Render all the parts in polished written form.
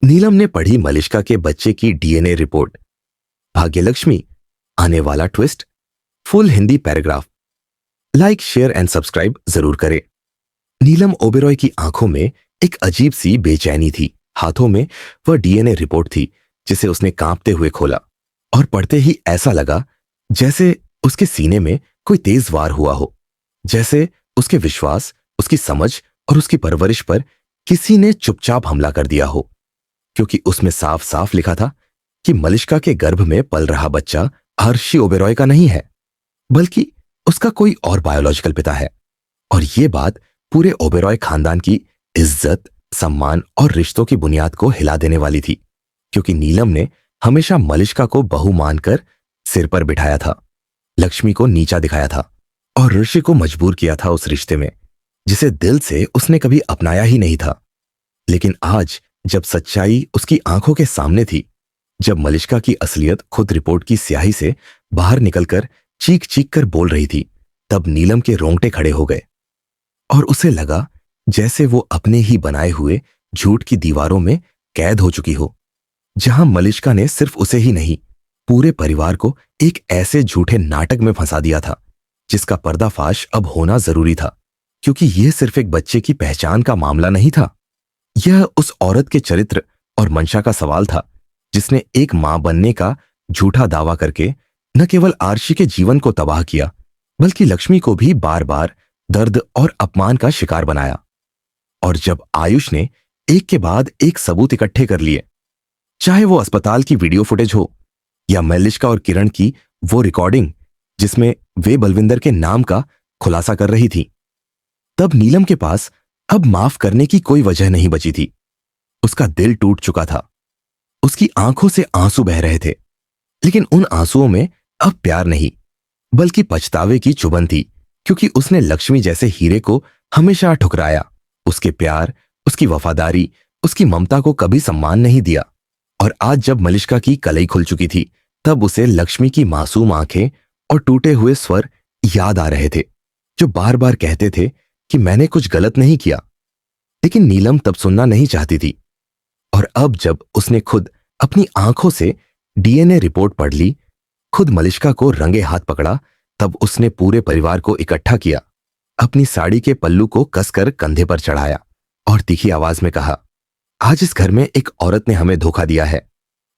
नीलम ने पढ़ी मलिष्का के बच्चे की डीएनए रिपोर्ट। भाग्यलक्ष्मी, आने वाला twist. Full Hindi paragraph. Like, share and subscribe जरूर करें। नीलम ओबेरॉय की आंखों में एक अजीब सी बेचैनी थी। हाथों में वह डीएनए रिपोर्ट थी जिसे उसने कांपते हुए खोला और पढ़ते ही ऐसा लगा जैसे उसके सीने में कोई तेज वार हुआ हो, जैसे उसके विश्वास, उसकी समझ और उसकी परवरिश पर किसी ने चुपचाप हमला कर दिया हो। क्योंकि उसमें साफ साफ लिखा था कि मलिष्का के गर्भ में पल रहा बच्चा आर्शी ओबेरॉय का नहीं है, बल्कि उसका कोई और बायोलॉजिकल पिता है। और ये बात पूरे ओबेरॉय खानदान की इज्जत, सम्मान और रिश्तों की बुनियाद को हिला देने वाली थी। क्योंकि नीलम ने हमेशा मलिष्का को बहू मानकर सिर पर बिठाया था, लक्ष्मी को नीचा दिखाया था और ऋषि को मजबूर किया था उस रिश्ते में जिसे दिल से उसने कभी अपनाया ही नहीं था। लेकिन आज जब सच्चाई उसकी आंखों के सामने थी, जब मलिष्का की असलियत खुद रिपोर्ट की स्याही से बाहर निकलकर चीख चीख कर बोल रही थी, तब नीलम के रोंगटे खड़े हो गए और उसे लगा जैसे वो अपने ही बनाए हुए झूठ की दीवारों में कैद हो चुकी हो, जहां मलिष्का ने सिर्फ उसे ही नहीं, पूरे परिवार को एक ऐसे झूठे नाटक में फंसा दिया था जिसका पर्दाफाश अब होना जरूरी था। क्योंकि यह सिर्फ एक बच्चे की पहचान का मामला नहीं था, यह उस औरत के चरित्र और मंशा का सवाल था जिसने एक मां बनने का झूठा दावा करके न केवल आर्शी के जीवन को तबाह किया, बल्कि लक्ष्मी को भी बार बार दर्द और अपमान का शिकार बनाया। और जब आयुष ने एक के बाद एक सबूत इकट्ठे कर लिए, चाहे वो अस्पताल की वीडियो फुटेज हो या मलिष्का और किरण की वो रिकॉर्डिंग जिसमें वे बलविंदर के नाम का खुलासा कर रही थी, तब नीलम के पास अब माफ करने की कोई वजह नहीं बची थी। उसका दिल टूट चुका था, उसकी आंखों से आंसू बह रहे थे, लेकिन उन आंसुओं में अब प्यार नहीं, बल्कि पछतावे की चुभन थी। क्योंकि उसने लक्ष्मी जैसे हीरे को हमेशा ठुकराया, उसके प्यार, उसकी वफादारी, उसकी ममता को कभी सम्मान नहीं दिया। और आज जब मलिष्का की कलई खुल चुकी थी, तब उसे लक्ष्मी की मासूम आंखें और टूटे हुए स्वर याद आ रहे थे, जो बार बार कहते थे कि मैंने कुछ गलत नहीं किया। लेकिन नीलम तब सुनना नहीं चाहती थी। और अब जब उसने खुद अपनी आंखों से डीएनए रिपोर्ट पढ़ ली, खुद मलिष्का को रंगे हाथ पकड़ा, तब उसने पूरे परिवार को इकट्ठा किया, अपनी साड़ी के पल्लू को कसकर कंधे पर चढ़ाया और तीखी आवाज में कहा, आज इस घर में एक औरत ने हमें धोखा दिया है,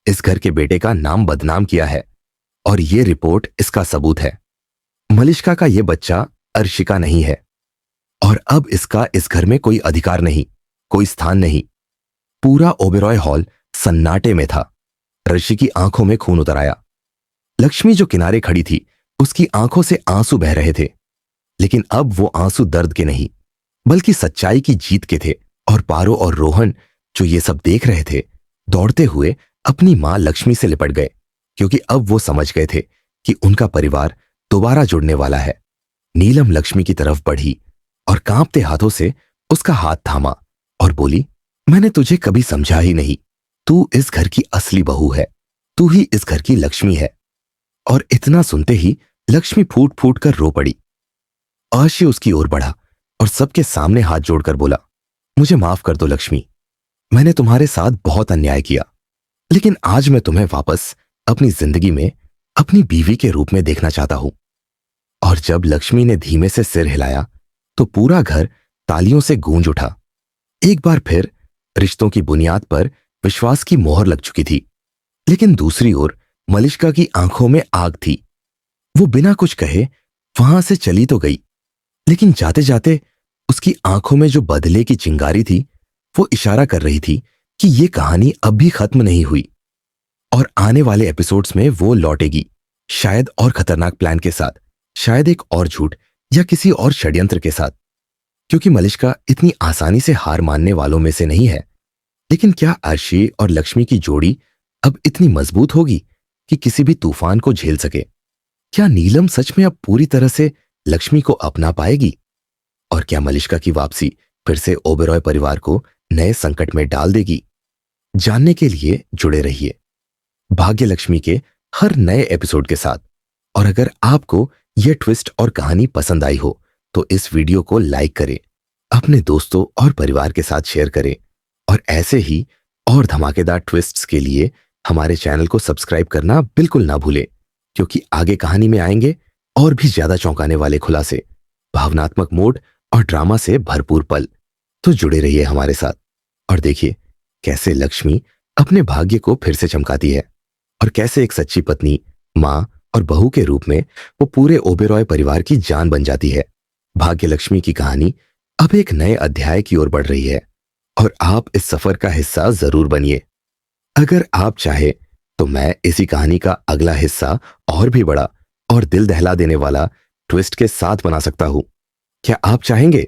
इस घर के बेटे का नाम बदनाम किया है, और ये रिपोर्ट इसका सबूत है। मलिष्का का ये बच्चा अर्शिका नहीं है, और अब इसका इस घर में कोई अधिकार नहीं, कोई स्थान नहीं। पूरा ओबेरॉय हॉल सन्नाटे में था। ऋषि की आंखों में खून उतर आया। लक्ष्मी जो किनारे खड़ी थी, उसकी आंखों से आंसू बह रहे थे, लेकिन अब वो आंसू दर्द के नहीं, बल्कि सच्चाई की जीत के थे। और पारो और रोहन जो ये सब देख रहे थे, दौड़ते हुए अपनी मां लक्ष्मी से लिपट गए, क्योंकि अब वो समझ गए थे कि उनका परिवार दोबारा जुड़ने वाला है। नीलम लक्ष्मी की तरफ बढ़ी और कांपते हाथों से उसका हाथ थामा और बोली, मैंने तुझे कभी समझा ही नहीं, तू इस घर की असली बहू है, तू ही इस घर की लक्ष्मी है। और इतना सुनते ही लक्ष्मी फूट फूट कर रो पड़ी। आशी उसकी ओर बढ़ा और सबके सामने हाथ जोड़कर बोला, मुझे माफ कर दो लक्ष्मी, मैंने तुम्हारे साथ बहुत अन्याय किया, लेकिन आज मैं तुम्हें वापस अपनी जिंदगी में अपनी बीवी के रूप में देखना चाहता हूं। और जब लक्ष्मी ने धीमे से सिर हिलाया, तो पूरा घर तालियों से गूंज उठा। एक बार फिर रिश्तों की बुनियाद पर विश्वास की मोहर लग चुकी थी। लेकिन दूसरी ओर मलिष्का की आंखों में आग थी। वो बिना कुछ कहे वहां से चली तो गई, लेकिन जाते जाते उसकी आंखों में जो बदले की चिंगारी थी, वो इशारा कर रही थी कि ये कहानी अब भी खत्म नहीं हुई, और आने वाले एपिसोड्स में वो लौटेगी, शायद और खतरनाक प्लान के साथ, शायद एक और झूठ या किसी और षड्यंत्र के साथ। क्योंकि मलिष्का इतनी आसानी से हार मानने वालों में से नहीं है। लेकिन क्या अर्शी और लक्ष्मी की जोड़ी अब इतनी मजबूत होगी कि किसी भी तूफान को झेल सके? क्या नीलम सच में अब पूरी तरह से लक्ष्मी को अपना पाएगी? और क्या मलिष्का की वापसी फिर से ओबेरॉय परिवार को नए संकट में डाल देगी? जानने के लिए जुड़े रहिए भाग्य लक्ष्मी के हर नए एपिसोड के साथ। और अगर आपको यह ट्विस्ट और कहानी पसंद आई हो तो इस वीडियो को लाइक करें, अपने दोस्तों और परिवार के साथ शेयर करें, और ऐसे ही और धमाकेदार ट्विस्ट्स के लिए हमारे चैनल को सब्सक्राइब करना बिल्कुल ना भूलें, क्योंकि आगे कहानी में आएंगे और भी ज्यादा चौंकाने वाले खुलासे, भावनात्मक मोड़ और ड्रामा से भरपूर पल। तो जुड़े रहिए हमारे साथ और देखिए कैसे लक्ष्मी अपने भाग्य को फिर से चमकाती है और कैसे एक सच्ची पत्नी, माँ और बहू के रूप में वो पूरे ओबेरॉय परिवार की जान बन जाती है। भाग्य लक्ष्मी की कहानी अब एक नए अध्याय की ओर बढ़ रही है और आप इस सफर का हिस्सा जरूर बनिए। अगर आप चाहे तो मैं इसी कहानी का अगला हिस्सा और भी बड़ा और दिल दहला देने वाला ट्विस्ट के साथ बना सकता हूं। क्या आप चाहेंगे?